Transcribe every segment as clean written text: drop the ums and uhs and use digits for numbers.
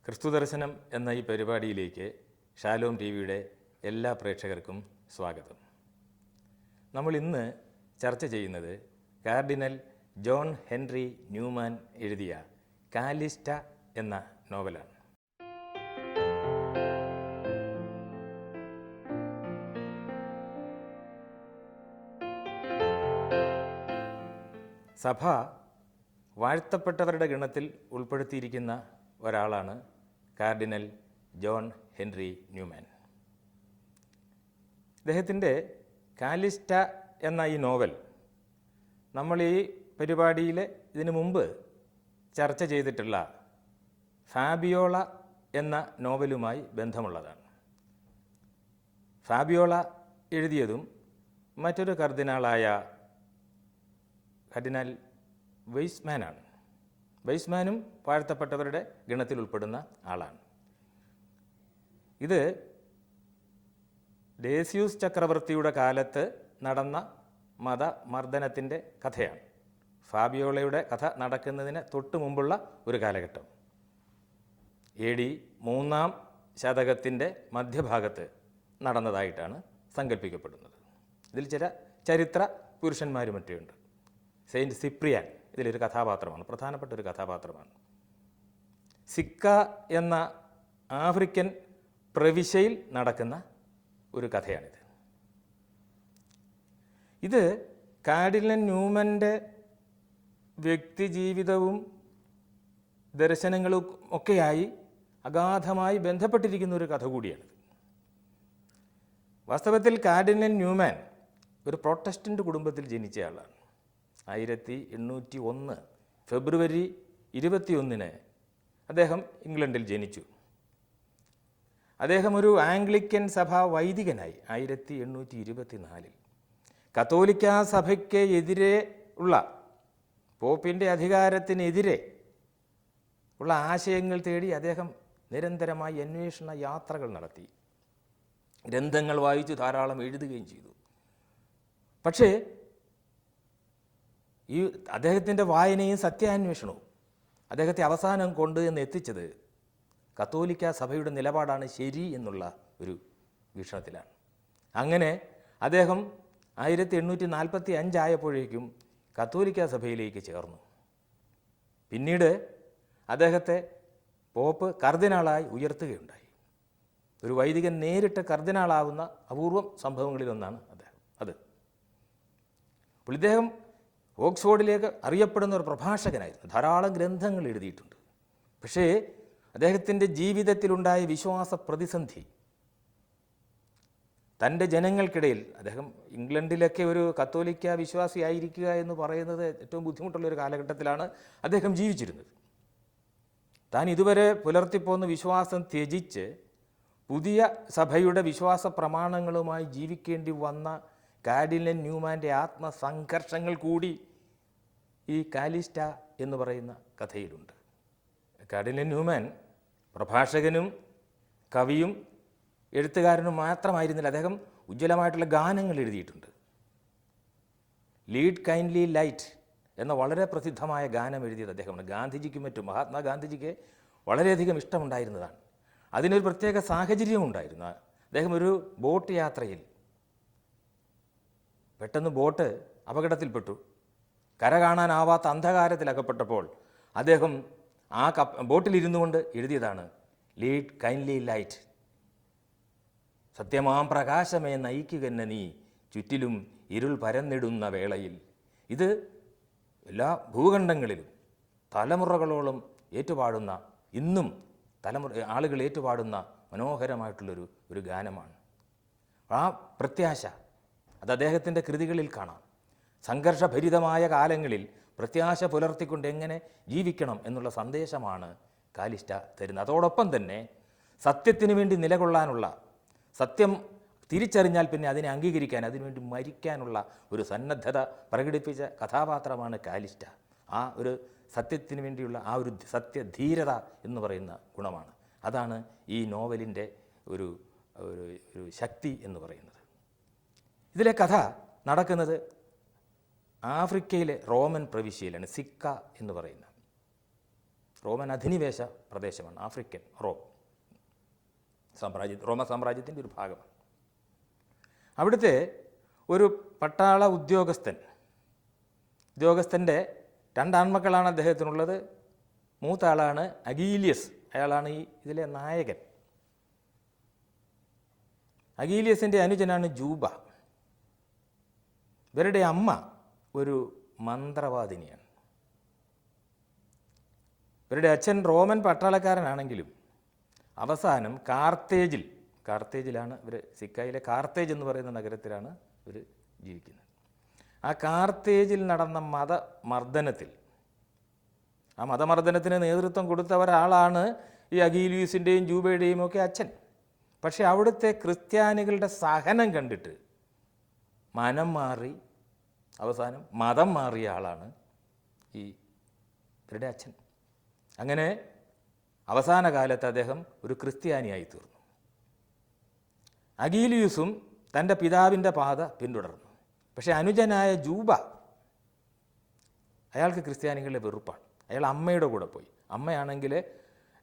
ക്രിസ്തുദർശനം എന്ന ഈ പരിപാടിയിലേക്ക് ഷാലോം ടി വിയുടെ എല്ലാ പ്രേക്ഷകർക്കും സ്വാഗതം. നമ്മൾ ഇന്ന് ചർച്ച ചെയ്യുന്നത് കാർഡിനൽ ജോൺ ഹെൻറി ന്യൂമാൻ എഴുതിയ കാലിസ്റ്റ എന്ന നോവലാണ്. സഭ വാഴ്ത്തപ്പെട്ടവരുടെ ഗണത്തിൽ ഉൾപ്പെടുത്തിയിരിക്കുന്ന ഒരാളാണ് കാർഡിനൽ ജോൺ ഹെൻറി ന്യൂമാൻ. അദ്ദേഹത്തിൻ്റെ കാലിസ്റ്റ എന്ന ഈ നോവൽ നമ്മൾ ഈ പരിപാടിയിൽ ഇതിനു മുമ്പ് ചർച്ച ചെയ്തിട്ടുള്ള ഫാബിയോള എന്ന നോവലുമായി ബന്ധമുള്ളതാണ്. ഫാബിയോള എഴുതിയതും മറ്റൊരു കർദിനാളായ കർദിനാൾ വെയ്സ്മാനാണ്. വെയ്സ്മാനും വാഴ്ത്തപ്പെട്ടവരുടെ ഗണത്തിൽ ഉൾപ്പെടുന്ന ആളാണ്. ഇത് ഡേസ്യൂസ് ചക്രവർത്തിയുടെ കാലത്ത് നടന്ന മതമർദ്ദനത്തിൻ്റെ കഥയാണ്. ഫാബിയോളയുടെ കഥ നടക്കുന്നതിന് തൊട്ട് മുമ്പുള്ള ഒരു കാലഘട്ടം. AD 3-ാം ശതകത്തിൻ്റെ മധ്യഭാഗത്ത് നടന്നതായിട്ടാണ് സങ്കല്പിക്കപ്പെടുന്നത്. ഇതിൽ ചില ചരിത്ര പുരുഷന്മാരും മറ്റുമുണ്ട്. സെയിൻറ്റ് സിപ്രിയാൻ ഇതിലൊരു കഥാപാത്രമാണ്, പ്രധാനപ്പെട്ട ഒരു കഥാപാത്രമാണ്. സിക്ക എന്ന ആഫ്രിക്കൻ പ്രവിശ്യയിൽ നടക്കുന്ന ഒരു കഥയാണിത്. ഇത് കാർഡിനൽ ന്യൂമാൻ്റെ വ്യക്തിജീവിതവും ദർശനങ്ങളും ഒക്കെയായി അഗാധമായി ബന്ധപ്പെട്ടിരിക്കുന്ന ഒരു കഥ കൂടിയാണിത്. വാസ്തവത്തിൽ കാർഡിനൽ ന്യൂമാൻ ഒരു പ്രൊട്ടസ്റ്റൻ്റ് കുടുംബത്തിൽ ജനിച്ചയാളാണ്. 1801 ഫെബ്രുവരി 21 അദ്ദേഹം ഇംഗ്ലണ്ടിൽ ജനിച്ചു. അദ്ദേഹം ഒരു ആംഗ്ലിക്കൻ സഭാ വൈദികനായി 1824 കത്തോലിക്കാ സഭയ്ക്ക് എതിരെ ഉള്ള പോപ്പിൻ്റെ അധികാരത്തിനെതിരെ ഉള്ള ആശയങ്ങൾ തേടി അദ്ദേഹം നിരന്തരമായി അന്വേഷണ യാത്രകൾ നടത്തി. ഗ്രന്ഥങ്ങൾ വായിച്ചു ധാരാളം എഴുതുകയും ചെയ്തു. പക്ഷേ ഈ അദ്ദേഹത്തിൻ്റെ വായനയും സത്യാന്വേഷണവും അദ്ദേഹത്തെ അവസാനം കൊണ്ടുവന്ന് എത്തിച്ചത് കത്തോലിക്ക സഭയുടെ നിലപാടാണ് ശരി എന്നുള്ള ഒരു വീക്ഷണത്തിലാണ്. അങ്ങനെ അദ്ദേഹം 1845 ആയപ്പോഴേക്കും കത്തോലിക്ക സഭയിലേക്ക് ചേർന്നു. പിന്നീട് അദ്ദേഹത്തെ പോപ്പ് കർദിനാളായി ഉയർത്തുകയുണ്ടായി. ഒരു വൈദികൻ നേരിട്ട് കർദിനാളാവുന്ന അപൂർവം സംഭവങ്ങളിലൊന്നാണ് അത്. അപ്പോൾ ഇദ്ദേഹം ഓക്സ്ഫോർഡിലേക്ക് അറിയപ്പെടുന്ന ഒരു പ്രഭാഷകനായിരുന്നു. ധാരാളം ഗ്രന്ഥങ്ങൾ എഴുതിയിട്ടുണ്ട്. പക്ഷേ അദ്ദേഹത്തിൻ്റെ ജീവിതത്തിലുണ്ടായ വിശ്വാസ പ്രതിസന്ധി തൻ്റെ ജനങ്ങൾക്കിടയിൽ, അദ്ദേഹം ഇംഗ്ലണ്ടിലൊക്കെ ഒരു കത്തോലിക്ക വിശ്വാസിയായിരിക്കുക എന്ന് പറയുന്നത് ഏറ്റവും ബുദ്ധിമുട്ടുള്ളൊരു കാലഘട്ടത്തിലാണ് അദ്ദേഹം ജീവിച്ചിരുന്നത്. താൻ ഇതുവരെ പുലർത്തിപ്പോന്ന വിശ്വാസം ത്യജിച്ച് പുതിയ സഭയുടെ വിശ്വാസ പ്രമാണങ്ങളുമായി ജീവിക്കേണ്ടി വന്ന കാർഡിനൽ ന്യൂമാൻ്റെ ആത്മസംഘർഷങ്ങൾ കൂടി ഈ കാലിസ്റ്റ എന്ന് പറയുന്ന കഥയിലുണ്ട്. കാർഡിനൽ ന്യൂമാൻ പ്രഭാഷകനും കവിയും എഴുത്തുകാരനും മാത്രമായിരുന്നില്ല. അദ്ദേഹം ഉജ്ജ്വലമായിട്ടുള്ള ഗാനങ്ങൾ എഴുതിയിട്ടുണ്ട്. ലീഡ് കൈൻഡ്ലി ലൈറ്റ് എന്ന വളരെ പ്രസിദ്ധമായ ഗാനം എഴുതിയത് അദ്ദേഹമാണ്. ഗാന്ധിജിക്കും മറ്റും മഹാത്മാഗാന്ധിജിക്ക് വളരെയധികം ഇഷ്ടമുണ്ടായിരുന്നതാണ്. അതിനൊരു പ്രത്യേക സാഹചര്യവും ഉണ്ടായിരുന്നു. അദ്ദേഹം ഒരു ബോട്ട് യാത്രയിൽ പെട്ടെന്ന് ബോട്ട് അപകടത്തിൽപ്പെട്ടു. കര കാണാനാവാത്ത അന്ധകാരത്തിലകപ്പെട്ടപ്പോൾ അദ്ദേഹം ആ ബോട്ടിലിരുന്നു കൊണ്ട് എഴുതിയതാണ് ലീഡ് കൈൻഡ്ലി ലൈറ്റ്. സത്യമാം പ്രകാശമേ നയിക്കുകന്നെ നീ ചുറ്റിലും ഇരുൾ പരന്നിടുന്ന വേളയിൽ. ഇത് എല്ലാ ഭൂഖണ്ഡങ്ങളിലും തലമുറകളോളം ഏറ്റുപാടുന്ന, ഇന്നും ആളുകൾ ഏറ്റുപാടുന്ന മനോഹരമായിട്ടുള്ളൊരു ഗാനമാണ്. ആ പ്രത്യാശ അത് അദ്ദേഹത്തിൻ്റെ കൃതികളിൽ കാണാം. സംഘർഷഭരിതമായ കാലങ്ങളിൽ പ്രത്യാശ പുലർത്തിക്കൊണ്ട് എങ്ങനെ ജീവിക്കണം എന്നുള്ള സന്ദേശമാണ് കാലിസ്റ്റ തരുന്നത്. അതോടൊപ്പം തന്നെ സത്യത്തിന് വേണ്ടി നിലകൊള്ളാനുള്ള, സത്യം തിരിച്ചറിഞ്ഞാൽ പിന്നെ അതിനെ അംഗീകരിക്കാൻ, അതിനുവേണ്ടി മരിക്കാനുള്ള ഒരു സന്നദ്ധത പ്രകടിപ്പിച്ച കഥാപാത്രമാണ് കാലിസ്റ്റ. ആ ഒരു സത്യത്തിന് വേണ്ടിയുള്ള ആ ഒരു സത്യധീരത എന്ന് പറയുന്ന ഗുണമാണ്. അതാണ് ഈ നോവലിൻ്റെ ഒരു ശക്തി എന്ന് പറയുന്നത്. ഇതിലെ കഥ നടക്കുന്നത് ആഫ്രിക്കയിലെ റോമൻ പ്രവിശ്യയിലാണ്, സിക്ക എന്ന് പറയുന്ന റോമൻ അധിനിവേശ പ്രദേശമാണ്. ആഫ്രിക്കൻ റോമ സാമ്രാജ്യത്തിൻ്റെ ഒരു ഭാഗമാണ്. അവിടുത്തെ ഒരു പട്ടാള ഉദ്യോഗസ്ഥൻ്റെ 2 ആൺമക്കളാണ് അദ്ദേഹത്തിനുള്ളത്. മൂത്ത ആളാണ് അഗീലിയസ്, അയാളാണ് ഇതിലെ നായകൻ. അഗീലിയസിൻ്റെ അനുജനാണ് ജൂബ. ഇവരുടെ അമ്മ ഒരു മന്ത്രവാദിനിയാണ്. ഇവരുടെ അച്ഛൻ റോമൻ പട്ടാളക്കാരനാണെങ്കിലും അവസാനം കാർത്തേജിലാണ് ഇവർ, സിക്കായിലെ കാർത്തേജ് എന്ന് പറയുന്ന നഗരത്തിലാണ് ഇവർ ജീവിക്കുന്നത്. ആ കാർത്തേജിൽ നടന്ന മതമർദ്ദനത്തിന് നേതൃത്വം കൊടുത്ത ഒരാളാണ് ഈ അഗീലിയൂസിൻ്റെയും ജൂബയുടെയും ഒക്കെ അച്ഛൻ. പക്ഷേ അവിടുത്തെ ക്രിസ്ത്യാനികളുടെ സഹനം കണ്ടിട്ട് അവസാനം മതം മാറിയ ആളാണ് ഇവരുടെ അച്ഛൻ. അങ്ങനെ അവസാന കാലത്ത് അദ്ദേഹം ഒരു ക്രിസ്ത്യാനിയായി തീർന്നു. അഗീലിയൂസും തൻ്റെ പിതാവിൻ്റെ പാത പിന്തുടർന്നു. പക്ഷേ അനുജനായ ജൂബ, അയാൾക്ക് ക്രിസ്ത്യാനികളുടെ വെറുപ്പാണ്. അയാൾ അമ്മയുടെ കൂടെ പോയി. അമ്മയാണെങ്കിൽ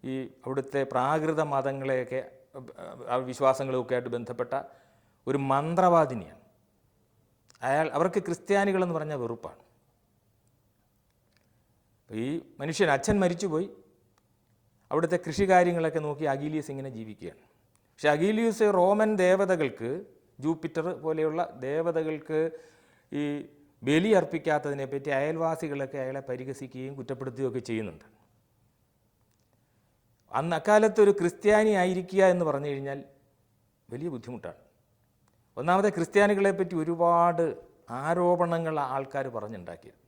ഈ അവിടുത്തെ പ്രാകൃത മതങ്ങളെയൊക്കെ വിശ്വാസങ്ങളൊക്കെ ആയിട്ട് ബന്ധപ്പെട്ട ഒരു മന്ത്രവാദിനിയാണ്. അവർക്ക് ക്രിസ്ത്യാനികളെന്ന് പറഞ്ഞാൽ വെറുപ്പാണ്. ഈ അച്ഛൻ മരിച്ചുപോയി. അവിടുത്തെ കൃഷികാര്യങ്ങളൊക്കെ നോക്കി അഗീലിയസ് ഇങ്ങനെ ജീവിക്കുകയാണ്. പക്ഷെ അഗീലിയസ് റോമൻ ദേവതകൾക്ക്, ജൂപ്പിറ്റർ പോലെയുള്ള ദേവതകൾക്ക് ഈ ബലി അർപ്പിക്കാത്തതിനെപ്പറ്റി അയൽവാസികളൊക്കെ അയാളെ പരിഹസിക്കുകയും കുറ്റപ്പെടുത്തുകയൊക്കെ ചെയ്യുന്നുണ്ട്. അക്കാലത്ത് ഒരു ക്രിസ്ത്യാനി ആയിരിക്കുക എന്ന് പറഞ്ഞു കഴിഞ്ഞാൽ വലിയ ബുദ്ധിമുട്ടാണ്. ഒന്നാമത്തെ, ക്രിസ്ത്യാനികളെപ്പറ്റി ഒരുപാട് ആരോപണങ്ങൾ ആൾക്കാർ പറഞ്ഞുണ്ടാക്കിയത്.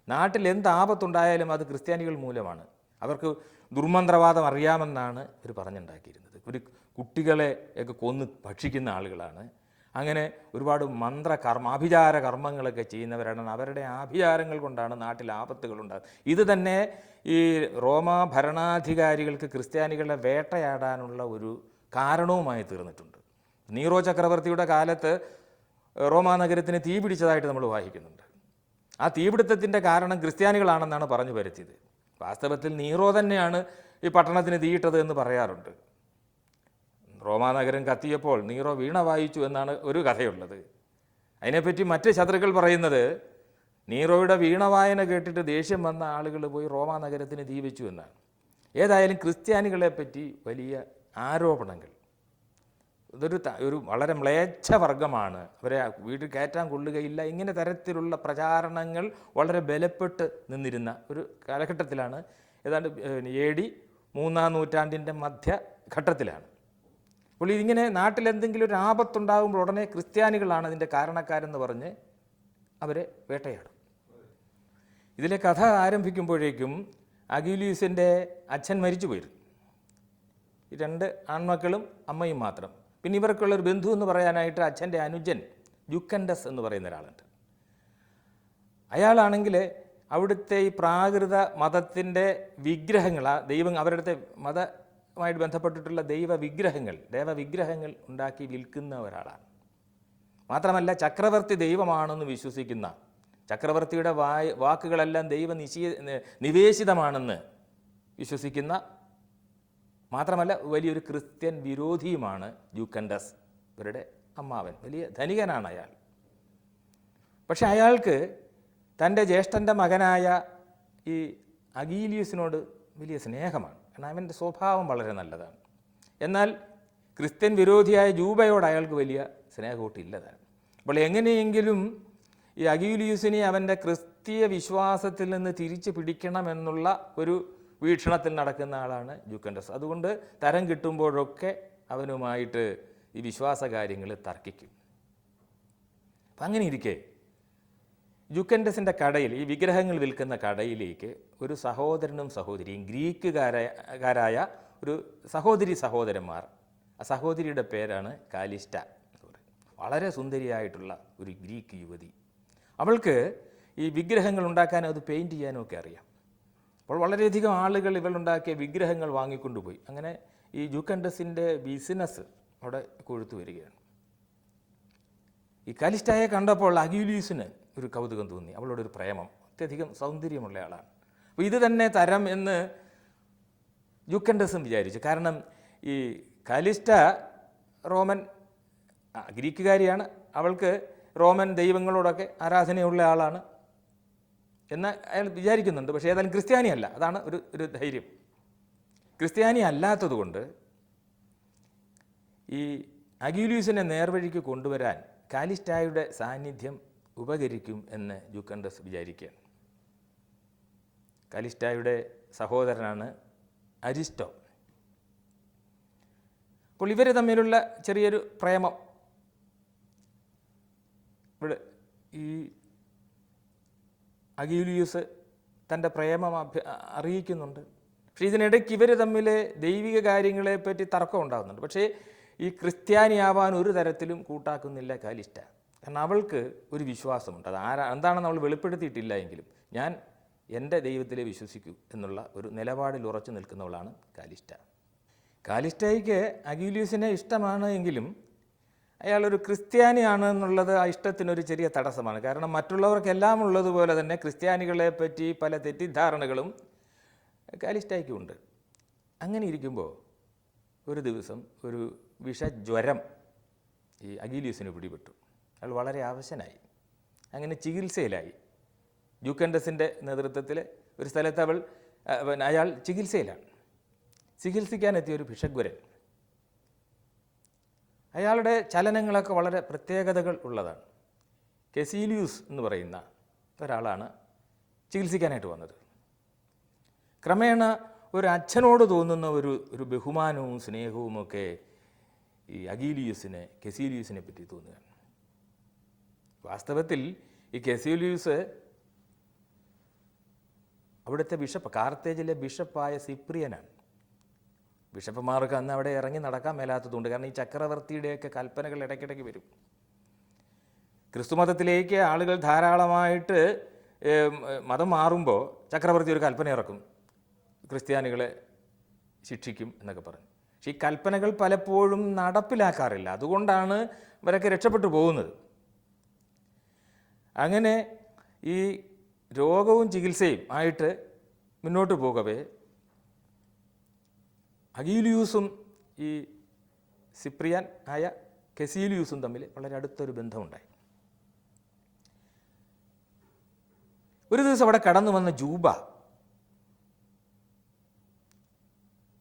നാട്ടിൽ എന്ത് ആപത്തുണ്ടായാലും അത് ക്രിസ്ത്യാനികൾ മൂലമാണ്. അവർക്ക് ദുർമന്ത്രവാദം അറിയാമെന്നാണ് ഇവർ പറഞ്ഞുണ്ടാക്കിയിരുന്നത്. ഒരു കുട്ടികളെ ഒക്കെ കൊന്ന് ഭക്ഷിക്കുന്ന ആളുകളാണ്. അങ്ങനെ ഒരുപാട് ആഭിചാര കർമ്മങ്ങളൊക്കെ ചെയ്യുന്നവരാണ്. അവരുടെ ആഭിചാരങ്ങൾ കൊണ്ടാണ് നാട്ടിൽ ആപത്തുകൾ ഉണ്ടാകുന്നത്. ഇത് തന്നെ ഈ റോമ ഭരണാധികാരികൾക്ക് ക്രിസ്ത്യാനികളെ വേട്ടയാടാനുള്ള ഒരു കാരണവുമായി തീർന്നിട്ടുണ്ട്. നീറോ ചക്രവർത്തിയുടെ കാലത്ത് റോമാ നഗരത്തിന് തീ പിടിച്ചതായിട്ട് നമ്മൾ വായിക്കുന്നുണ്ട്. ആ തീപിടുത്തത്തിൻ്റെ കാരണം ക്രിസ്ത്യാനികളാണെന്നാണ് പറഞ്ഞു വരുത്തിയത്. വാസ്തവത്തിൽ നീറോ തന്നെയാണ് ഈ പട്ടണത്തിന് തീയിട്ടത് എന്ന് പറയാറുണ്ട്. റോമാ നഗരം കത്തിയപ്പോൾ നീറോ വീണ വായിച്ചു എന്നാണ് ഒരു കഥയുള്ളത്. അതിനെപ്പറ്റി മറ്റ് ശത്രുക്കൾ പറയുന്നത് നീറോയുടെ വീണവായന കേട്ടിട്ട് ദേഷ്യം വന്ന ആളുകൾ പോയി റോമാ നഗരത്തിന് തീ വെച്ചു എന്നാണ്. ഏതായാലും ക്രിസ്ത്യാനികളെപ്പറ്റി വലിയ ആരോപണങ്ങൾ. ഒരു വളരെ മ്ലേച്ഛ വർഗമാണ്, അവരെ വീട്ടിൽ കയറ്റാൻ കൊള്ളുകയില്ല, ഇങ്ങനെ തരത്തിലുള്ള പ്രചാരണങ്ങൾ വളരെ ബലപ്പെട്ട് നിന്നിരുന്ന ഒരു കാലഘട്ടത്തിലാണ്. ഏതാണ്ട് AD 3-ാം നൂറ്റാണ്ടിൻ്റെ മധ്യഘട്ടത്തിലാണ്. അപ്പോൾ ഇതിങ്ങനെ നാട്ടിലെന്തെങ്കിലും ഒരു ആപത്തുണ്ടാകുമ്പോൾ ഉടനെ ക്രിസ്ത്യാനികളാണ് അതിൻ്റെ കാരണക്കാരെന്ന് പറഞ്ഞ് അവരെ വേട്ടയാടും. ഇതിലെ കഥ ആരംഭിക്കുമ്പോഴേക്കും അഗീലിയൂസിൻ്റെ അച്ഛൻ മരിച്ചു പോയിരുന്നു. ഈ 2 ആൺമക്കളും അമ്മയും മാത്രം. പിന്നെ ഇവർക്കുള്ളൊരു ബന്ധു എന്ന് പറയാനായിട്ട് അച്ഛൻ്റെ അനുജൻ ജുക്കൻഡസ് എന്ന് പറയുന്ന ഒരാളുണ്ട്. അയാളാണെങ്കിൽ അവിടുത്തെ ഈ പ്രാകൃത മതത്തിൻ്റെ വിഗ്രഹങ്ങൾ, അവരുടെ മതമായിട്ട് ബന്ധപ്പെട്ടിട്ടുള്ള ദേവവിഗ്രഹങ്ങൾ ഉണ്ടാക്കി വിൽക്കുന്ന ഒരാളാണ്. മാത്രമല്ല ചക്രവർത്തി ദൈവമാണെന്ന് വിശ്വസിക്കുന്ന, ചക്രവർത്തിയുടെ വാക്കുകളെല്ലാം നിവേശിതമാണെന്ന് വിശ്വസിക്കുന്ന, മാത്രമല്ല വലിയൊരു ക്രിസ്ത്യൻ വിരോധിയുമാണ് ജൂക്കൻഡസ്, ഇവരുടെ അമ്മാവൻ. വലിയ ധനികനാണ് അയാൾ. പക്ഷെ അയാൾക്ക് തൻ്റെ ജ്യേഷ്ഠൻ്റെ മകനായ ഈ അഗീലിയൂസിനോട് വലിയ സ്നേഹമാണ്. കാരണം അവൻ്റെ സ്വഭാവം വളരെ നല്ലതാണ്. എന്നാൽ ക്രിസ്ത്യൻ വിരോധിയായ ജൂബയോട് അയാൾക്ക് വലിയ സ്നേഹമൊട്ടില്ലതാണ്. അപ്പോൾ എങ്ങനെയെങ്കിലും ഈ അഗീലിയൂസിനെ അവൻ്റെ ക്രിസ്തീയ വിശ്വാസത്തിൽ നിന്ന് തിരിച്ചു പിടിക്കണമെന്നുള്ള ഒരു വീക്ഷണത്തിൽ നടക്കുന്ന ആളാണ് ജൂക്കൻഡസ്. അതുകൊണ്ട് തരം കിട്ടുമ്പോഴൊക്കെ അവനുമായിട്ട് ഈ വിശ്വാസകാര്യങ്ങൾ തർക്കിക്കും. അപ്പം അങ്ങനെ ഇരിക്കെ ജൂക്കൻഡസിൻ്റെ കടയിൽ, ഈ വിഗ്രഹങ്ങൾ വിൽക്കുന്ന കടയിലേക്ക് ഒരു സഹോദരനും സഹോദരിയും, ഗ്രീക്കുകാരായ ഒരു സഹോദരന്മാർ. ആ സഹോദരിയുടെ പേരാണ് കാലിസ്റ്റ എന്ന് പറയും. വളരെ സുന്ദരിയായിട്ടുള്ള ഒരു ഗ്രീക്ക് യുവതി. അവൾക്ക് ഈ വിഗ്രഹങ്ങൾ ഉണ്ടാക്കാനും അത് പെയിൻറ്റ് ചെയ്യാനും ഒക്കെ അറിയാം. അപ്പോൾ വളരെയധികം ആളുകൾ ഇവളുണ്ടാക്കിയ വിഗ്രഹങ്ങൾ വാങ്ങിക്കൊണ്ടുപോയി. അങ്ങനെ ഈ ജൂക്കൻഡസിൻ്റെ ബിസിനസ് അവിടെ കൊഴുത്തു വരികയാണ്. ഈ കാലിസ്റ്റയെ കണ്ടപ്പോൾ അഗീലിയൂസിന് ഒരു കൗതുകം തോന്നി. അവളോടൊരു പ്രേമം, അത്യധികം സൗന്ദര്യമുള്ള ആളാണ്. അപ്പോൾ ഇത് തന്നെ തരം എന്ന് ജുക്കൻഡസും വിചാരിച്ചു. കാരണം ഈ കാലിസ്റ്റ റോമൻ ഗ്രീക്കുകാരിയാണ്, അവൾക്ക് റോമൻ ദൈവങ്ങളോടൊക്കെ ആരാധനയുള്ള ആളാണ് എന്ന് അയാൾ വിചാരിക്കുന്നുണ്ട്. പക്ഷേ ഏതായാലും ക്രിസ്ത്യാനിയല്ല, അതാണ് ഒരു ധൈര്യം. ക്രിസ്ത്യാനി അല്ലാത്തതുകൊണ്ട് ഈ അഗ്യൂലിയൂസിനെ നേർവഴിക്ക് കൊണ്ടുവരാൻ കാലിസ്റ്റായുടെ സാന്നിധ്യം ഉപകരിക്കും എന്ന് ജുക്കൻഡസ് വിചാരിക്കുകയാണ്. കാലിസ്റ്റായുടെ സഹോദരനാണ് അരിസ്റ്റോ. അപ്പോൾ ഇവർ തമ്മിലുള്ള ചെറിയൊരു പ്രേമം ഇവിടെ ഈ അഗ്യൂലിയൂസ് തൻ്റെ പ്രേമം അറിയിക്കുന്നുണ്ട്. പക്ഷേ ഇതിനിടയ്ക്ക് ഇവർ തമ്മിൽ ദൈവിക കാര്യങ്ങളെപ്പറ്റി തർക്കം ഉണ്ടാകുന്നുണ്ട്. പക്ഷേ ഈ ക്രിസ്ത്യാനിയാവാൻ ഒരു തരത്തിലും കൂട്ടാക്കുന്നില്ല കാലിസ്റ്റ. കാരണം അവൾക്ക് ഒരു വിശ്വാസമുണ്ട്. അത് എന്താണെന്ന് അവൾ വെളിപ്പെടുത്തിയിട്ടില്ല എങ്കിലും ഞാൻ എൻ്റെ ദൈവത്തിലെ വിശ്വസിക്കൂ എന്നുള്ള ഒരു നിലപാടിൽ ഉറച്ചു നിൽക്കുന്നവളാണ് കാലിസ്റ്റ. കാലിസ്റ്റയ്ക്ക് അഗ്യൂലിയൂസിനെ ഇഷ്ടമാണ് എങ്കിലും അയാളൊരു ക്രിസ്ത്യാനിയാണ് എന്നുള്ളത് ആ ഇഷ്ടത്തിനൊരു ചെറിയ തടസ്സമാണ്. കാരണം മറ്റുള്ളവർക്കെല്ലാം ഉള്ളതുപോലെ തന്നെ ക്രിസ്ത്യാനികളെ പറ്റി പല തെറ്റിദ്ധാരണകളും കാലിസ്റ്റയ്ക്കും ഉണ്ട്. അങ്ങനെ ഇരിക്കുമ്പോൾ ഒരു ദിവസം ഒരു വിഷജ്വരം ഈ അഗ്യൂലിയൂസിന് പിടിപെട്ടു. അയാൾ വളരെ അവശനായി. അങ്ങനെ ചികിത്സയിലായി. ജുക്കൻഡസിൻ്റെ നേതൃത്വത്തിൽ ഒരു സ്ഥലത്ത് അയാൾ ചികിത്സയിലാണ്. ചികിത്സിക്കാനെത്തിയ ഒരു ഭിഷഗ്വരൻ. അയാളുടെ ചലനങ്ങളൊക്കെ വളരെ പ്രത്യേകതകൾ ഉള്ളതാണ്. കെസീലിയൂസ് എന്ന് പറയുന്ന ഒരാളാണ് ചികിത്സിക്കാനായിട്ട് വന്നത്. ക്രമേണ ഒരു അച്ഛനോട് തോന്നുന്ന ഒരു ബഹുമാനവും സ്നേഹവുമൊക്കെ ഈ കെസീലിയൂസിനെ പറ്റി തോന്നുകയാണ്. വാസ്തവത്തിൽ ഈ കെസീലിയൂസ് അവിടുത്തെ ബിഷപ്പ്, കാർത്തേജിലെ ബിഷപ്പായ സിപ്രിയനാണ്. ബിഷപ്പുമാർക്ക് അന്ന് അവിടെ ഇറങ്ങി നടക്കാൻ മേലാത്തതുകൊണ്ട്. കാരണം ഈ ചക്രവർത്തിയുടെയൊക്കെ കൽപ്പനകൾ ഇടയ്ക്കിടയ്ക്ക് വരും. ക്രിസ്തുമതത്തിലേക്ക് ആളുകൾ ധാരാളമായിട്ട് മതം മാറുമ്പോൾ ചക്രവർത്തി ഒരു കൽപ്പന ഇറക്കും, ക്രിസ്ത്യാനികളെ ശിക്ഷിക്കും എന്നൊക്കെ പറഞ്ഞു. പക്ഷേ ഈ കൽപ്പനകൾ പലപ്പോഴും നടപ്പിലാക്കാറില്ല. അതുകൊണ്ടാണ് ഇവരൊക്കെ രക്ഷപ്പെട്ടു പോകുന്നത്. അങ്ങനെ ഈ രോഗവും ചികിത്സയും ആയിട്ട് മുന്നോട്ട് പോകവേ അഗ്യൂലിയൂസും ഈ സിപ്രിയൻ ആയ കെസീലിയൂസും തമ്മിൽ വളരെ അടുത്തൊരു ബന്ധമുണ്ടായി. ഒരു ദിവസം അവിടെ കടന്നു വന്ന ജൂബ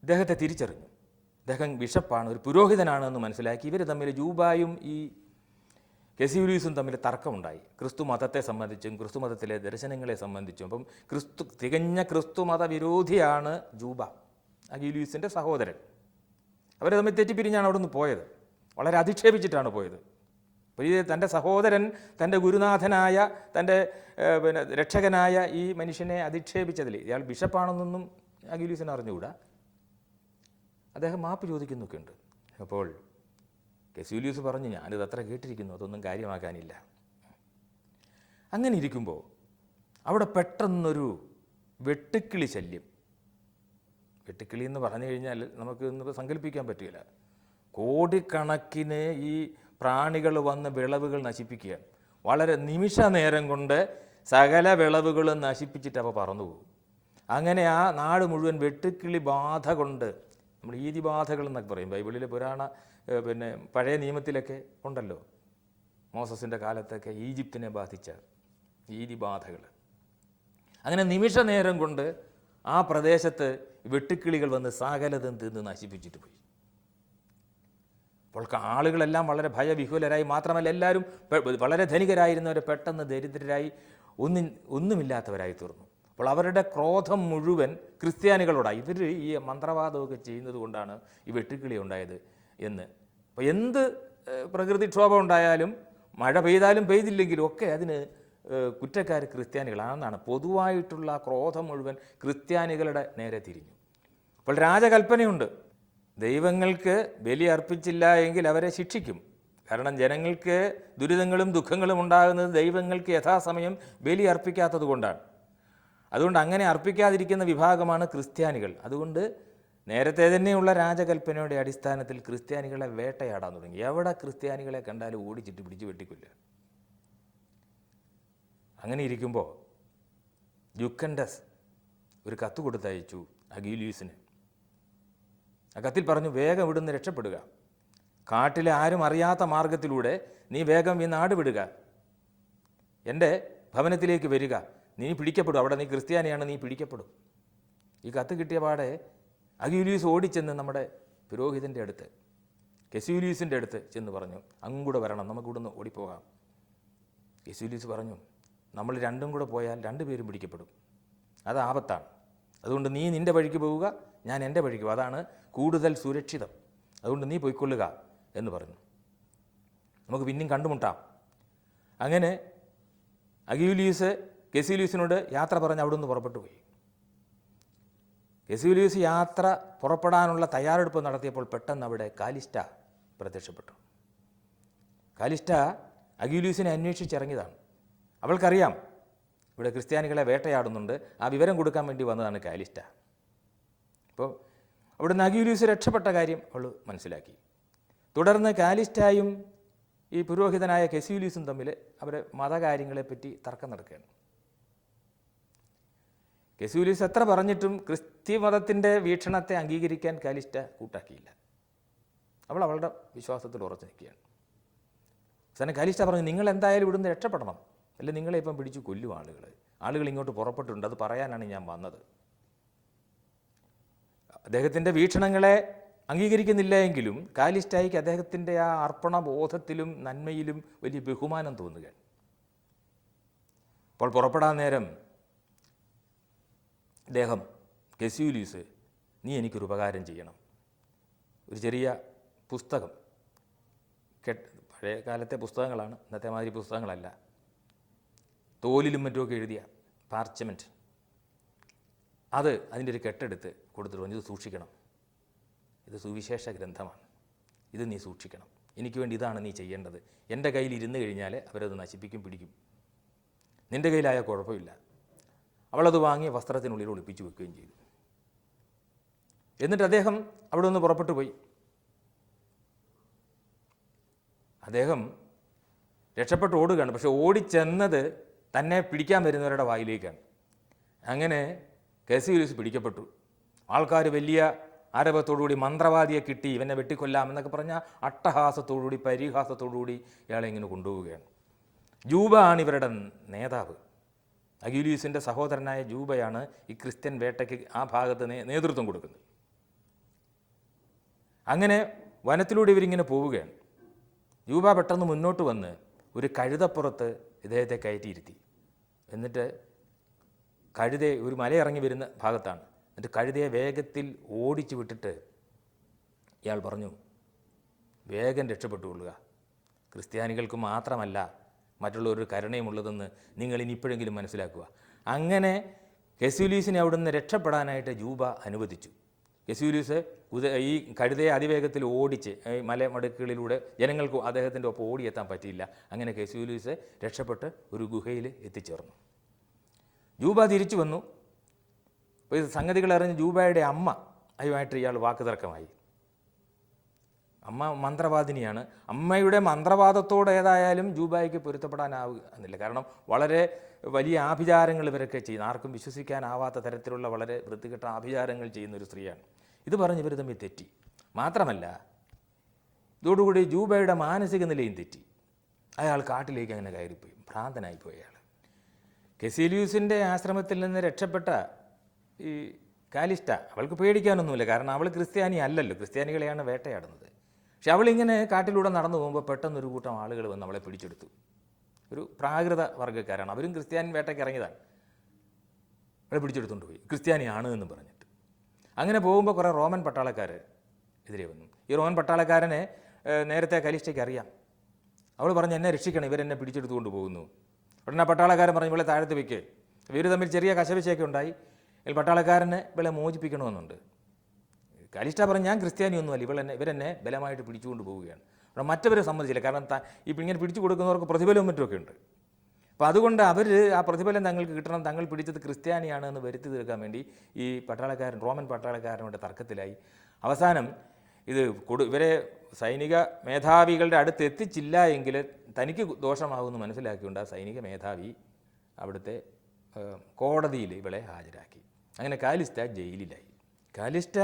ഇദ്ദേഹത്തെ തിരിച്ചറിഞ്ഞു. ഇദ്ദേഹം ബിഷപ്പാണ്, ഒരു പുരോഹിതനാണ് എന്ന് മനസ്സിലാക്കി. ഇവർ തമ്മിൽ ജൂബായും ഈ കെസീലിയൂസും തമ്മിൽ തർക്കമുണ്ടായി. ക്രിസ്തു മതത്തെ സംബന്ധിച്ചും ക്രിസ്തു മതത്തിലെ ദർശനങ്ങളെ സംബന്ധിച്ചും. അപ്പം തികഞ്ഞ ക്രിസ്തുമത വിരോധിയാണ് ജൂബ, അഗ്യൂലിയൂസിൻ്റെ സഹോദരൻ. അവർ തമ്മിൽ തെറ്റിപ്പിരിഞ്ഞാണ് അവിടെ നിന്ന് പോയത്. വളരെ അധിക്ഷേപിച്ചിട്ടാണ് പോയത്. അപ്പോൾ ഈ തൻ്റെ സഹോദരൻ തൻ്റെ ഗുരുനാഥനായ തൻ്റെ രക്ഷകനായ ഈ മനുഷ്യനെ അധിക്ഷേപിച്ചതിൽ ഇയാൾ ബിഷപ്പാണെന്നൊന്നും അഗ്യൂലിയൂസിന് അറിഞ്ഞുകൂടാ. അദ്ദേഹം മാപ്പ് ചോദിക്കുന്നൊക്കെ ഉണ്ട്. അപ്പോൾ കെസീലിയൂസ് പറഞ്ഞു, ഞാനിത് അത്ര കേട്ടിരിക്കുന്നു, അതൊന്നും കാര്യമാക്കാനില്ല. അങ്ങനെ ഇരിക്കുമ്പോൾ അവിടെ പെട്ടെന്നൊരു വെട്ടുക്കിളി ശല്യം. വെട്ടുക്കിളി എന്ന് പറഞ്ഞു കഴിഞ്ഞാൽ നമുക്ക് ഇന്ന് സങ്കല്പിക്കാൻ പറ്റില്ല. കോടിക്കണക്കിന് ഈ പ്രാണികൾ വന്ന് വിളവുകൾ നശിപ്പിക്കുകയാണ്. വളരെ നിമിഷ നേരം കൊണ്ട് സകല വിളവുകളും നശിപ്പിച്ചിട്ട് അവ പറന്നുപോകും. അങ്ങനെ ആ നാട് മുഴുവൻ വെട്ടുക്കിളി ബാധ കൊണ്ട്, നമ്മൾ ഈതി ബാധകൾ എന്നൊക്കെ പറയും, ബൈബിളിലെ പഴയ നിയമത്തിലൊക്കെ ഉണ്ടല്ലോ, മോസസിൻ്റെ കാലത്തൊക്കെ ഈജിപ്തിനെ ബാധിച്ച ഈതി ബാധകൾ. അങ്ങനെ നിമിഷ നേരം കൊണ്ട് ആ പ്രദേശത്ത് വെട്ടുക്കിളികൾ വന്ന് സകലതും തിന്ന് നശിപ്പിച്ചിട്ട് പോയി. അപ്പോൾ ആളുകളെല്ലാം വളരെ ഭയവിഹുലരായി. മാത്രമല്ല എല്ലാവരും വളരെ ധനികരായിരുന്നവരെ പെട്ടെന്ന് ദരിദ്രരായി ഒന്നുമില്ലാത്തവരായി തീർന്നു. അപ്പോൾ അവരുടെ ക്രോധം മുഴുവൻ ക്രിസ്ത്യാനികളോടായി. ഇവർ ഈ മന്ത്രവാദമൊക്കെ ചെയ്യുന്നത് കൊണ്ടാണ് ഈ വെട്ടുക്കിളി ഉണ്ടായത് എന്ന്. അപ്പോൾ എന്ത് പ്രകൃതിക്ഷോഭം ഉണ്ടായാലും, മഴ പെയ്താലും പെയ്തില്ലെങ്കിലും ഒക്കെ അതിന് കുറ്റക്കാർ ക്രിസ്ത്യാനികളാണെന്നാണ്. പൊതുവായിട്ടുള്ള ക്രോധം മുഴുവൻ ക്രിസ്ത്യാനികളുടെ നേരെ തിരിഞ്ഞു. അപ്പോൾ രാജകൽപ്പനയുണ്ട്, ദൈവങ്ങൾക്ക് ബലി അർപ്പിച്ചില്ല എങ്കിൽ അവരെ ശിക്ഷിക്കും. കാരണം ജനങ്ങൾക്ക് ദുരിതങ്ങളും ദുഃഖങ്ങളും ഉണ്ടാകുന്നത് ദൈവങ്ങൾക്ക് യഥാസമയം ബലി അർപ്പിക്കാത്തത് കൊണ്ടാണ്. അതുകൊണ്ട് അങ്ങനെ അർപ്പിക്കാതിരിക്കുന്ന വിഭാഗമാണ് ക്രിസ്ത്യാനികൾ. അതുകൊണ്ട് നേരത്തെ തന്നെയുള്ള രാജകൽപ്പനയുടെ അടിസ്ഥാനത്തിൽ ക്രിസ്ത്യാനികളെ വേട്ടയാടാൻ തുടങ്ങി. എവിടെ ക്രിസ്ത്യാനികളെ കണ്ടാലും ഓടിച്ചിട്ട് പിടിച്ച് വെട്ടിക്കൊല്ലുക. അങ്ങനെ ഇരിക്കുമ്പോൾ ജുക്കൻഡസ് ഒരു കത്ത് കൊടുത്തയച്ചു അഗ്യൂലിയൂസിന്. ആ കത്തിൽ പറഞ്ഞു, വേഗം ഇവിടുന്ന് രക്ഷപ്പെടുക, കാട്ടിലെ ആരും അറിയാത്ത മാർഗത്തിലൂടെ നീ വേഗം ഈ നാട് വിടുക, എൻ്റെ ഭവനത്തിലേക്ക് വരിക, നീ പിടിക്കപ്പെടും, അവിടെ നീ ക്രിസ്ത്യാനിയാണ്, നീ പിടിക്കപ്പെടും. ഈ കത്ത് കിട്ടിയ പാടെ അഗ്യൂലിയൂസ് ഓടിച്ചെന്ന് നമ്മുടെ പുരോഹിതൻ്റെ അടുത്ത്, കെസ്യൂലിയൂസിൻ്റെ അടുത്ത് ചെന്ന് പറഞ്ഞു, അങ്ങൂടെ വരണം, നമുക്കിവിടുന്ന് ഓടിപ്പോകാം. കെസ്യൂലിയൂസ് പറഞ്ഞു, നമ്മൾ രണ്ടും കൂടെ പോയാൽ രണ്ടുപേരും പിടിക്കപ്പെടും, അത് ആപത്താണ്. അതുകൊണ്ട് നീ നിൻ്റെ വഴിക്ക് പോവുക, ഞാൻ എൻ്റെ വഴിക്ക് പോകും, അതാണ് കൂടുതൽ സുരക്ഷിതം. അതുകൊണ്ട് നീ പോയിക്കൊള്ളുക എന്ന് പറഞ്ഞു. നമുക്ക് പിന്നെയും കണ്ടുമുട്ടാം. അങ്ങനെ അഗ്യൂലിയൂസ് കെസ്യൂലിയൂസിനോട് യാത്ര പറഞ്ഞ് അവിടെ നിന്ന് പുറപ്പെട്ടു പോയി. കെസ്യൂലിയൂസ് യാത്ര പുറപ്പെടാനുള്ള തയ്യാറെടുപ്പ് നടത്തിയപ്പോൾ പെട്ടെന്ന് അവിടെ കാലിസ്റ്റ പ്രത്യക്ഷപ്പെട്ടു. കാലിസ്റ്റ അഗ്യൂലിയൂസിനെ അന്വേഷിച്ചിറങ്ങിയതാണ്. അവൾക്കറിയാം ഇവിടെ ക്രിസ്ത്യാനികളെ വേട്ടയാടുന്നുണ്ട്, ആ വിവരം കൊടുക്കാൻ വേണ്ടി വന്നതാണ് കാലിസ്റ്റ. അപ്പോൾ അവിടുന്ന് അഗ്യൂലിയൂസ് രക്ഷപ്പെട്ട കാര്യം അവൾ മനസ്സിലാക്കി. തുടർന്ന് കാലിസ്റ്റായും ഈ പുരോഹിതനായ കെസ്യൂലിയൂസും തമ്മിൽ അവരെ മതകാര്യങ്ങളെപ്പറ്റി തർക്കം നടക്കുകയാണ്. കെസ്യൂലിയൂസ് എത്ര പറഞ്ഞിട്ടും ക്രിസ്ത്യമതത്തിൻ്റെ വീക്ഷണത്തെ അംഗീകരിക്കാൻ കാലിസ്റ്റ കൂട്ടാക്കിയില്ല. അവൾ അവളുടെ വിശ്വാസത്തിൽ ഉറച്ചു നിൽക്കുകയാണ്. അവസാനം കാലിസ്റ്റ പറഞ്ഞു, നിങ്ങൾ എന്തായാലും ഇവിടുന്ന് രക്ഷപ്പെടണം, അല്ല നിങ്ങളെ ഇപ്പം പിടിച്ചു കൊല്ലും ആളുകൾ ഇങ്ങോട്ട് പുറപ്പെട്ടിട്ടുണ്ട്, അത് പറയാനാണ് ഞാൻ വന്നത്. അദ്ദേഹത്തിൻ്റെ വീക്ഷണങ്ങളെ അംഗീകരിക്കുന്നില്ല എങ്കിലും കാലിസ്റ്റായിക്ക് അദ്ദേഹത്തിൻ്റെ ആ അർപ്പണബോധത്തിലും നന്മയിലും വലിയ ബഹുമാനം തോന്നുകയാണ്. അപ്പോൾ പുറപ്പെടാൻ നേരം അദ്ദേഹം, കെസ്യൂലിയൂസ്, നീ എനിക്കൊരു ഉപകാരം ചെയ്യണം, ഒരു ചെറിയ പുസ്തകം, പഴയ കാലത്തെ പുസ്തകങ്ങളാണ്, ഇന്നത്തെ മാതിരി പുസ്തകങ്ങളല്ല, തോലിലും മറ്റുമൊക്കെ എഴുതിയ പാർച്ചമെൻറ്റ്, അതിൻ്റെ ഒരു കെട്ടെടുത്ത് കൊടുത്തിട്ട് പറഞ്ഞു, ഇത് സൂക്ഷിക്കണം, ഇത് സുവിശേഷ ഗ്രന്ഥമാണ്, ഇത് നീ സൂക്ഷിക്കണം, എനിക്ക് വേണ്ടി ഇതാണ് നീ ചെയ്യേണ്ടത്. എൻ്റെ കയ്യിൽ ഇരുന്ന് കഴിഞ്ഞാൽ അവരത് നശിപ്പിക്കും, പിടിക്കും, നിൻ്റെ കയ്യിലായാൽ കുഴപ്പമില്ല. അവളത് വാങ്ങി വസ്ത്രത്തിനുള്ളിൽ ഒളിപ്പിച്ചു വെക്കുകയും ചെയ്തു. എന്നിട്ട് അദ്ദേഹം അവിടെ നിന്ന് പുറപ്പെട്ടു പോയി. അദ്ദേഹം രക്ഷപ്പെട്ട് ഓടുകയാണ്. പക്ഷെ ഓടിച്ചെന്നത് തന്നെ പിടിക്കാൻ വരുന്നവരുടെ വായിലേക്കാണ്. അങ്ങനെ കെസ്യൂലിയൂസ് പിടിക്കപ്പെട്ടു. ആൾക്കാർ വലിയ ആരവത്തോടുകൂടി മന്ത്രവാദിയെ കിട്ടി, ഇവനെ വെട്ടിക്കൊല്ലാം എന്നൊക്കെ പറഞ്ഞാൽ അട്ടഹാസത്തോടുകൂടി പരിഹാസത്തോടുകൂടി ഇയാളെ ഇങ്ങനെ കൊണ്ടുപോവുകയാണ്. ജൂബ ആണ് ഇവരുടെ നേതാവ്. അഗ്യൂലിയൂസിൻ്റെ സഹോദരനായ ജൂബയാണ് ഈ ക്രിസ്ത്യൻ വേട്ടയ്ക്ക് ആ ഭാഗത്ത് നേതൃത്വം കൊടുക്കുന്നത്. അങ്ങനെ വനത്തിലൂടെ ഇവരിങ്ങനെ പോവുകയാണ്. ജൂബ പെട്ടെന്ന് മുന്നോട്ട് വന്ന് ഒരു കഴുതപ്പുറത്ത് ഇദ്ദേഹത്തെ കയറ്റിയിരുത്തി. എന്നിട്ട് കഴുതയെ, ഒരു മലയിറങ്ങി വരുന്ന ഭാഗത്താണ്, എന്നിട്ട് കഴുതയെ വേഗത്തിൽ ഓടിച്ചു വിട്ടിട്ട് ഇയാൾ പറഞ്ഞു, വേഗം രക്ഷപ്പെട്ടുകൊള്ളുക, ക്രിസ്ത്യാനികൾക്ക് മാത്രമല്ല മറ്റുള്ളവരൊരു കരുണയുമുള്ളതെന്ന് നിങ്ങൾ ഇനി ഇപ്പോഴെങ്കിലും മനസ്സിലാക്കുക. അങ്ങനെ കെസ്യൂലിയൂസിനെ അവിടുന്ന് രക്ഷപ്പെടാനായിട്ട് ജൂബ അനുവദിച്ചു. കെസ്യൂലിയൂസ് ഈ കഴുതയെ അതിവേഗത്തിൽ ഓടിച്ച് ഈ മലമടുക്കുകളിലൂടെ ജനങ്ങൾക്ക് അദ്ദേഹത്തിൻ്റെ ഒപ്പം ഓടിയെത്താൻ പറ്റിയില്ല. അങ്ങനെ കെസ്യൂലിയൂസ് രക്ഷപ്പെട്ട് ഒരു ഗുഹയിൽ എത്തിച്ചേർന്നു. ജൂബ തിരിച്ചു വന്നു. അപ്പോൾ ഇത് സംഗതികൾ അറിഞ്ഞ് ജൂബയുടെ അമ്മ അതുമായിട്ട് ഇയാൾ വാക്കുതർക്കമായി. അമ്മ മന്ത്രവാദിനിയാണ്. അമ്മയുടെ മന്ത്രവാദത്തോട് ഏതായാലും ജൂബായിക്ക് പൊരുത്തപ്പെടാനാവുന്നില്ല. കാരണം വളരെ വലിയ ആഭിചാരങ്ങൾ ഇവരൊക്കെ ചെയ്യുന്ന, ആർക്കും വിശ്വസിക്കാനാവാത്ത തരത്തിലുള്ള വളരെ വൃത്തികെട്ട ആഭിചാരങ്ങൾ ചെയ്യുന്ന ഒരു സ്ത്രീയാണ്. ഇത് പറഞ്ഞ് ഇവർ തമ്മിൽ തെറ്റി. മാത്രമല്ല ഇതോടുകൂടി ജൂബയുടെ മാനസിക നിലയും തെറ്റി. അയാൾ കാട്ടിലേക്ക് അങ്ങനെ കയറിപ്പോയി, ഭ്രാന്തനായിപ്പോയി അയാൾ. കെസ്യൂലിയൂസിൻ്റെ ആശ്രമത്തിൽ നിന്ന് രക്ഷപ്പെട്ട ഈ കാലിസ്റ്റ, അവൾക്ക് പേടിക്കാനൊന്നുമില്ല, കാരണം അവൾ ക്രിസ്ത്യാനി അല്ലല്ലോ, ക്രിസ്ത്യാനികളെയാണ് വേട്ടയാടുന്നത്. പക്ഷെ അവളിങ്ങനെ കാട്ടിലൂടെ നടന്നു പോകുമ്പോൾ പെട്ടെന്നൊരു കൂട്ടം ആളുകൾ വന്ന് അവളെ പിടിച്ചെടുത്തു. ഒരു പ്രാകൃത വർഗ്ഗക്കാരാണ്, അവരും ക്രിസ്ത്യാനി വേട്ടയ്ക്ക് ഇറങ്ങിയതാണ്. അവളെ പിടിച്ചെടുത്തുകൊണ്ട് പോയി, ക്രിസ്ത്യാനിയാണ് എന്ന് പറഞ്ഞിട്ട്. അങ്ങനെ പോകുമ്പോൾ കുറേ റോമൻ പട്ടാളക്കാർ എതിരെ വന്നു. ഈ റോമൻ പട്ടാളക്കാരനെ നേരത്തെ കലിസ്റ്റയ്ക്ക് അറിയാം. അവൾ പറഞ്ഞു, എന്നെ രക്ഷിക്കണം, ഇവരെന്നെ പിടിച്ചെടുത്തുകൊണ്ട് പോകുന്നു. ഉടനെ പട്ടാളക്കാരൻ പറഞ്ഞു, ഇവളെ താഴത്ത് വയ്ക്ക്. ഇവർ തമ്മിൽ ചെറിയ കശവിശയൊക്കെ ഉണ്ടായി. പട്ടാളക്കാരനെ ഇവളെ മോചിപ്പിക്കണമെന്നുണ്ട്. കലിസ്റ്റ പറഞ്ഞു, ഞാൻ ക്രിസ്ത്യാനിയൊന്നുമല്ല, ഇവരെന്നെ ബലമായിട്ട് പിടിച്ചുകൊണ്ട് പോവുകയാണ്. അവിടെ മറ്റവരെ സമ്മതിച്ചില്ല, കാരണം ഇപ്പം ഇങ്ങനെ പിടിച്ചു കൊടുക്കുന്നവർക്ക് പ്രതിഫലവും മറ്റുമൊക്കെ ഉണ്ട്. അപ്പോൾ അതുകൊണ്ട് അവർ ആ പ്രതിഫലം തങ്ങൾക്ക് കിട്ടണം, തങ്ങൾ പിടിച്ചത് ക്രിസ്ത്യാനിയാണ് എന്ന് വരുത്തി തീർക്കാൻ വേണ്ടി ഈ പട്ടാളക്കാരൻ, റോമൻ പട്ടാളക്കാരനോട് തർക്കത്തിലായി. അവസാനം ഇവരെ സൈനിക മേധാവികളുടെ അടുത്ത് എത്തിച്ചില്ല എങ്കിൽ തനിക്ക് ദോഷമാകുമെന്ന് മനസ്സിലാക്കിക്കൊണ്ട് ആ സൈനിക മേധാവി അവിടുത്തെ കോടതിയിൽ ഇവളെ ഹാജരാക്കി. അങ്ങനെ കാലിസ്റ്റ ജയിലിലായി. കാലിസ്റ്റ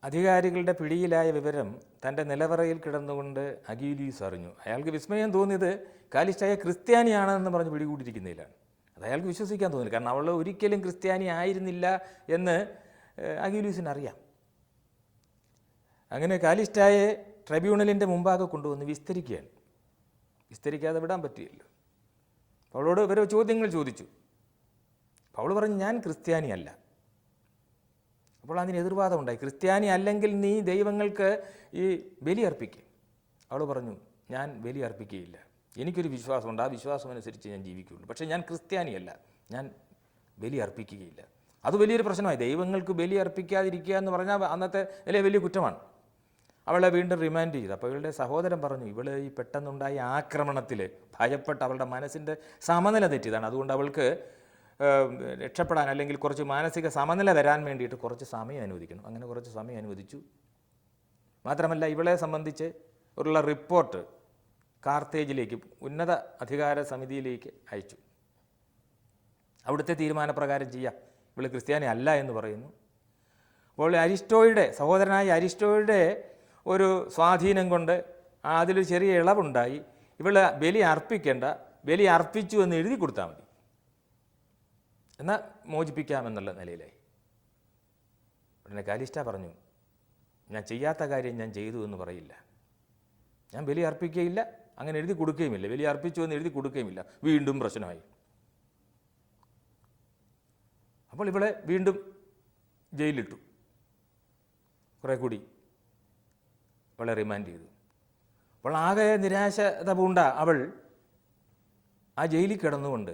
അധികാരികളുടെ പിടിയിലായ വിവരം തൻ്റെ നിലവറയിൽ കിടന്നുകൊണ്ട് അഗീലിയൂസ് അറിഞ്ഞു. അയാൾക്ക് വിസ്മയം തോന്നിയത് കാലിസ്റ്റായ ക്രിസ്ത്യാനിയാണെന്ന് പറഞ്ഞ് പിടികൂടിയിരിക്കുന്നതിലാണ്. അത് അയാൾക്ക് വിശ്വസിക്കാൻ തോന്നില്ല. കാരണം അവൾ ഒരിക്കലും ക്രിസ്ത്യാനി ആയിരുന്നില്ല എന്ന് അഗീലിയൂസിന് അറിയാം. അങ്ങനെ കാലിസ്റ്റായെ ട്രൈബ്യൂണലിൻ്റെ മുമ്പാകെ കൊണ്ടുവന്ന് വിസ്തരിക്കുകയാണ്. വിസ്തരിക്കാതെ വിടാൻ പറ്റിയല്ലോ. അവളോട് ഇവരോ ചോദ്യങ്ങൾ ചോദിച്ചു. അവൾ പറഞ്ഞു, ഞാൻ ക്രിസ്ത്യാനിയല്ല. അപ്പോൾ അതിന് എതിർവാദം ഉണ്ടായി. ക്രിസ്ത്യാനി അല്ലെങ്കിൽ നീ ദൈവങ്ങൾക്ക് ഈ ബലി അർപ്പിക്കും. അവൾ പറഞ്ഞു, ഞാൻ ബലി അർപ്പിക്കുകയില്ല. എനിക്കൊരു വിശ്വാസമുണ്ട്, ആ വിശ്വാസം അനുസരിച്ച് ഞാൻ ജീവിക്കുകയുള്ളൂ. പക്ഷേ ഞാൻ ക്രിസ്ത്യാനിയല്ല, ഞാൻ ബലി അർപ്പിക്കുകയില്ല. അത് വലിയൊരു പ്രശ്നമായി. ദൈവങ്ങൾക്ക് ബലി അർപ്പിക്കാതിരിക്കുക എന്ന് പറഞ്ഞാൽ അന്നത്തെ വലിയ കുറ്റമാണ്. അവളെ വീണ്ടും റിമാൻഡ് ചെയ്തു. അപ്പോൾ ഇവളുടെ സഹോദരൻ പറഞ്ഞു, ഇവൾ ഈ പെട്ടെന്നുണ്ടായ ആക്രമണത്തിൽ ഭയപ്പെട്ട് അവളുടെ മനസ്സിൻ്റെ സമനില തെറ്റിയതാണ്. അതുകൊണ്ട് അവൾക്ക് രക്ഷപ്പെടാൻ അല്ലെങ്കിൽ കുറച്ച് മാനസിക സമനില വരാൻ വേണ്ടിയിട്ട് കുറച്ച് സമയം അനുവദിക്കണം. അങ്ങനെ കുറച്ച് സമയം അനുവദിച്ചു. മാത്രമല്ല ഇവളെ സംബന്ധിച്ച് ഉള്ള റിപ്പോർട്ട് കാർത്തേജിലേക്ക്, ഉന്നത അധികാര സമിതിയിലേക്ക് അയച്ചു. അവിടുത്തെ തീരുമാനപ്രകാരം ചെയ്യാം. ഇവൾ ക്രിസ്ത്യാനി അല്ല എന്ന് പറയുന്നു. അപ്പോൾ അരിസ്റ്റോയുടെ സഹോദരനായ അരിസ്റ്റോയുടെ ഒരു സ്വാധീനം കൊണ്ട് അതിലൊരു ചെറിയ ഇളവുണ്ടായി. ഇവൾ ബലി അർപ്പിക്കേണ്ട, ബലി അർപ്പിച്ചു എന്ന് എഴുതി കൊടുത്താൽ മതി, എന്നാൽ മോചിപ്പിക്കാമെന്നുള്ള നിലയിലായി. ഉടനെ കാലിസ്റ്റ പറഞ്ഞു, ഞാൻ ചെയ്യാത്ത കാര്യം ഞാൻ ചെയ്തു എന്ന് പറയില്ല, ഞാൻ ബലി അർപ്പിക്കുകയില്ല, അങ്ങനെ എഴുതി കൊടുക്കുകയുമില്ല, ബലി അർപ്പിച്ചു എന്ന് എഴുതി കൊടുക്കുകയുമില്ല. വീണ്ടും പ്രശ്നമായി. അപ്പോൾ ഇവളെ വീണ്ടും ജയിലിലിട്ടു. കുറേ കൂടി അവളെ റിമാൻഡ് ചെയ്തു. അപ്പോൾ ആകെ നിരാശത പൂണ്ട അവൾ ആ ജയിലിൽ കിടന്നുകൊണ്ട്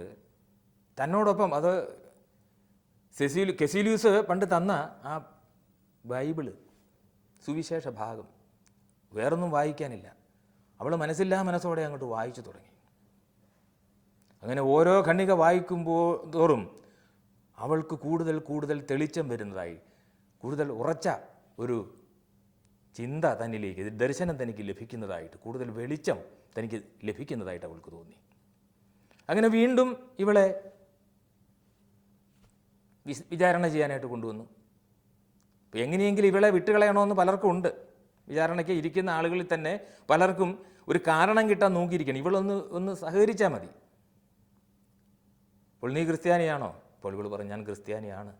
തന്നോടൊപ്പം അത് കെസിലിയൂസ് പണ്ട് തന്ന ആ ബൈബിള്, സുവിശേഷ ഭാഗം, വേറൊന്നും വായിക്കാനില്ല, അവൾ മനസ്സില്ലാ മനസ്സോടെ അങ്ങോട്ട് വായിച്ചു തുടങ്ങി. അങ്ങനെ ഓരോ ഖണ്ഡിക വായിക്കുമ്പോൾ തോറും അവൾക്ക് കൂടുതൽ കൂടുതൽ തെളിച്ചം വരുന്നതായി, കൂടുതൽ ഉറച്ച ഒരു ചിന്ത തന്നിലേക്ക്, ദർശനം തനിക്ക് ലഭിക്കുന്നതായിട്ട്, കൂടുതൽ വെളിച്ചം തനിക്ക് ലഭിക്കുന്നതായിട്ട് അവൾക്ക് തോന്നി. അങ്ങനെ വീണ്ടും ഇവളെ വിചാരണ ചെയ്യാനായിട്ട് കൊണ്ടുവന്നു. അപ്പോൾ എങ്ങനെയെങ്കിലും ഇവളെ വിട്ടുകളയണമെന്ന് പലർക്കും ഉണ്ട്. വിചാരണയ്ക്ക് ഇരിക്കുന്ന ആളുകളിൽ തന്നെ പലർക്കും ഒരു കാരണം കിട്ടാൻ നോക്കിയിരിക്കണം. ഇവളൊന്ന് സഹകരിച്ചാൽ മതി. അപ്പോൾ നീ ക്രിസ്ത്യാനിയാണോ? അപ്പോൾ ഇവൾ പറഞ്ഞു, ഞാൻ ക്രിസ്ത്യാനിയാണ്.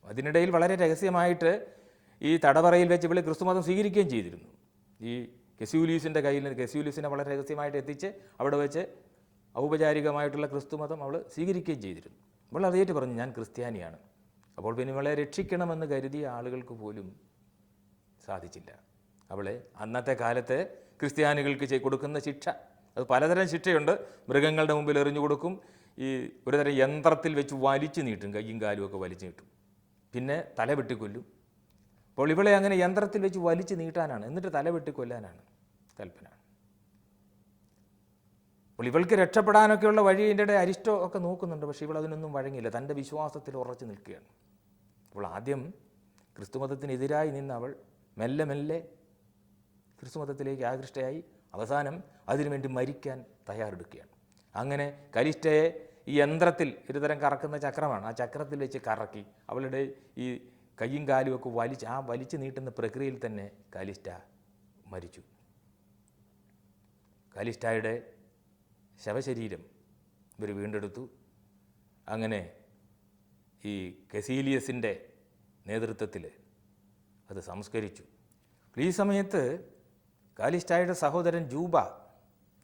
അതിനിടയിൽ വളരെ രഹസ്യമായിട്ട് ഈ തടവറയിൽ വെച്ച് ഇവൾ ക്രിസ്തുമതം സ്വീകരിക്കുകയും ചെയ്തിരുന്നു. ഈ കെസിലിയൂസിൻ്റെ കയ്യിൽ നിന്ന് കെസിലിയൂസിനെ വളരെ രഹസ്യമായിട്ട് എത്തിച്ച് അവിടെ വെച്ച് ഔപചാരികമായിട്ടുള്ള ക്രിസ്തുമതം അവൾ സ്വീകരിക്കുകയും ചെയ്തിരുന്നു. അവൾ അതേറ്റ് പറഞ്ഞു, ഞാൻ ക്രിസ്ത്യാനിയാണ്. അപ്പോൾ പിന്നെ ഇവളെ രക്ഷിക്കണമെന്ന് കരുതിയ ആളുകൾക്ക് പോലും സാധിച്ചില്ല. അവളെ അന്നത്തെ കാലത്ത് ക്രിസ്ത്യാനികൾക്ക് കൊടുക്കുന്ന ശിക്ഷ, അത് പലതരം ശിക്ഷയുണ്ട്. മൃഗങ്ങളുടെ മുമ്പിൽ എറിഞ്ഞു കൊടുക്കും, ഈ ഒരുതരം യന്ത്രത്തിൽ വെച്ച് വലിച്ചു നീട്ടും, കയ്യും കാലും ഒക്കെ വലിച്ചു നീട്ടും, പിന്നെ തല വെട്ടിക്കൊല്ലും. അപ്പോൾ ഇവളെ അങ്ങനെ യന്ത്രത്തിൽ വെച്ച് വലിച്ചു നീട്ടാനാണ്, എന്നിട്ട് തല വെട്ടിക്കൊല്ലാനാണ് കൽപ്പന. അപ്പോൾ ഇവൾക്ക് രക്ഷപ്പെടാനൊക്കെയുള്ള വഴി ഇതിൻ്റെ അരിസ്റ്റോ ഒക്കെ നോക്കുന്നുണ്ട്. പക്ഷേ ഇവൾ അതിനൊന്നും വഴങ്ങിയില്ല, തൻ്റെ വിശ്വാസത്തിൽ ഉറച്ചു നിൽക്കുകയാണ്. അപ്പോൾ ആദ്യം ക്രിസ്തുമതത്തിനെതിരായി നിന്ന് അവൾ മെല്ലെ മെല്ലെ ക്രിസ്തുമതത്തിലേക്ക് ആകൃഷ്ടയായി. അവസാനം അതിനുവേണ്ടി മരിക്കാൻ തയ്യാറെടുക്കുകയാണ്. അങ്ങനെ കലിസ്റ്റയെ ഈ യന്ത്രത്തിൽ, ഒരുതരം കറക്കുന്ന ചക്രമാണ്, ആ ചക്രത്തിൽ വെച്ച് കറക്കി അവളുടെ ഈ കയ്യും കാലും ഒക്കെ വലിച്ചു നീട്ടുന്ന പ്രക്രിയയിൽ തന്നെ കാലിസ്റ്റ മരിച്ചു. കാലിസ്റ്റായുടെ ശവശരീരം ഇവർ വീണ്ടെടുത്തു. അങ്ങനെ ഈ കെസീലിയസിൻ്റെ നേതൃത്വത്തിൽ അത് സംസ്കരിച്ചു. ഈ സമയത്ത് കാലിസ്റ്റായുടെ സഹോദരൻ ജൂബ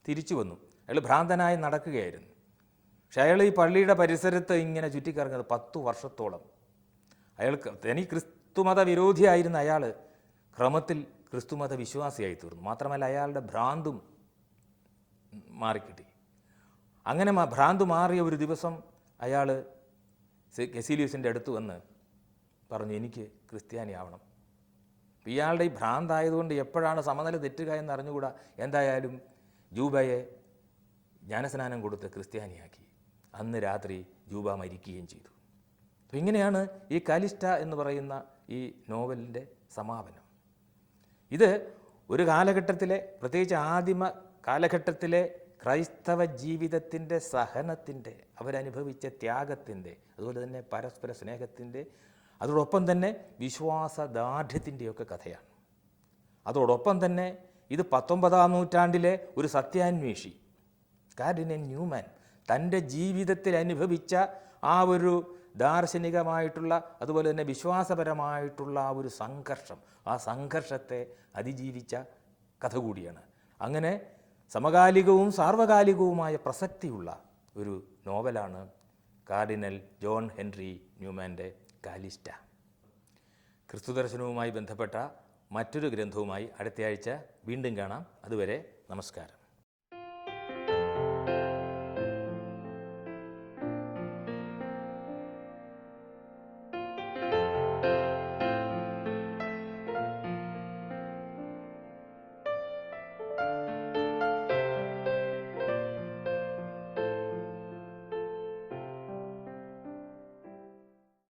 തിരിച്ചു വന്നു. അയാൾ ഭ്രാന്തനായി നടക്കുകയായിരുന്നു. പക്ഷെ അയാൾ ഈ പള്ളിയുടെ പരിസരത്ത് ഇങ്ങനെ ചുറ്റിക്കറങ്ങുന്നത് 10 വർഷത്തോളം. തനി ക്രിസ്തുമത വിരോധിയായിരുന്ന അയാൾ ക്രമത്തിൽ ക്രിസ്തുമത വിശ്വാസിയായി തീർന്നു. മാത്രമല്ല അയാളുടെ ഭ്രാന്തും മാറിക്കിട്ടി. അങ്ങനെ ഭ്രാന്ത് മാറിയ ഒരു ദിവസം അയാൾ കെസീലിയൂസിൻ്റെ അടുത്ത് വന്ന് പറഞ്ഞു, എനിക്ക് ക്രിസ്ത്യാനിയാവണം. ഇയാളുടെ ഈ ഭ്രാന്തായതുകൊണ്ട് എപ്പോഴാണ് സമനില തെറ്റുക എന്ന് അറിഞ്ഞുകൂടാ. എന്തായാലും ജൂബയെ ജ്ഞാനസ്നാനം കൊടുത്ത് ക്രിസ്ത്യാനിയാക്കി. അന്ന് രാത്രി ജൂബ മരിക്കുകയും ചെയ്തു. അപ്പോൾ ഇങ്ങനെയാണ് ഈ കാലിസ്റ്റ എന്ന് പറയുന്ന ഈ നോവലിൻ്റെ സമാപനം. ഇത് ഒരു കാലഘട്ടത്തിലെ, പ്രത്യേകിച്ച് ആദിമ കാലഘട്ടത്തിലെ ക്രൈസ്തവ ജീവിതത്തിൻ്റെ സഹനത്തിൻ്റെ, അവരനുഭവിച്ച ത്യാഗത്തിൻ്റെ, അതുപോലെ തന്നെ പരസ്പര സ്നേഹത്തിൻ്റെ, അതോടൊപ്പം തന്നെ വിശ്വാസദാർഢ്യത്തിൻ്റെയൊക്കെ കഥയാണ്. അതോടൊപ്പം തന്നെ ഇത് 19-ാം നൂറ്റാണ്ടിലെ ഒരു സത്യാന്വേഷി കാർഡിനൽ ന്യൂമാൻ തൻ്റെ ജീവിതത്തിൽ അനുഭവിച്ച ആ ഒരു ദാർശനികമായിട്ടുള്ള അതുപോലെ തന്നെ വിശ്വാസപരമായിട്ടുള്ള ആ ഒരു സംഘർഷം, ആ സംഘർഷത്തെ അതിജീവിച്ച കഥ കൂടിയാണ്. അങ്ങനെ സമകാലികവും സാർവകാലികവുമായ പ്രസക്തിയുള്ള ഒരു നോവലാണ് കാർഡിനൽ ജോൺ ഹെൻറി ന്യൂമാൻ്റെ കാലിസ്റ്റ. ക്രിസ്തുദർശനവുമായി ബന്ധപ്പെട്ട മറ്റൊരു ഗ്രന്ഥവുമായി അടുത്തയാഴ്ച വീണ്ടും കാണാം. അതുവരെ നമസ്കാരം.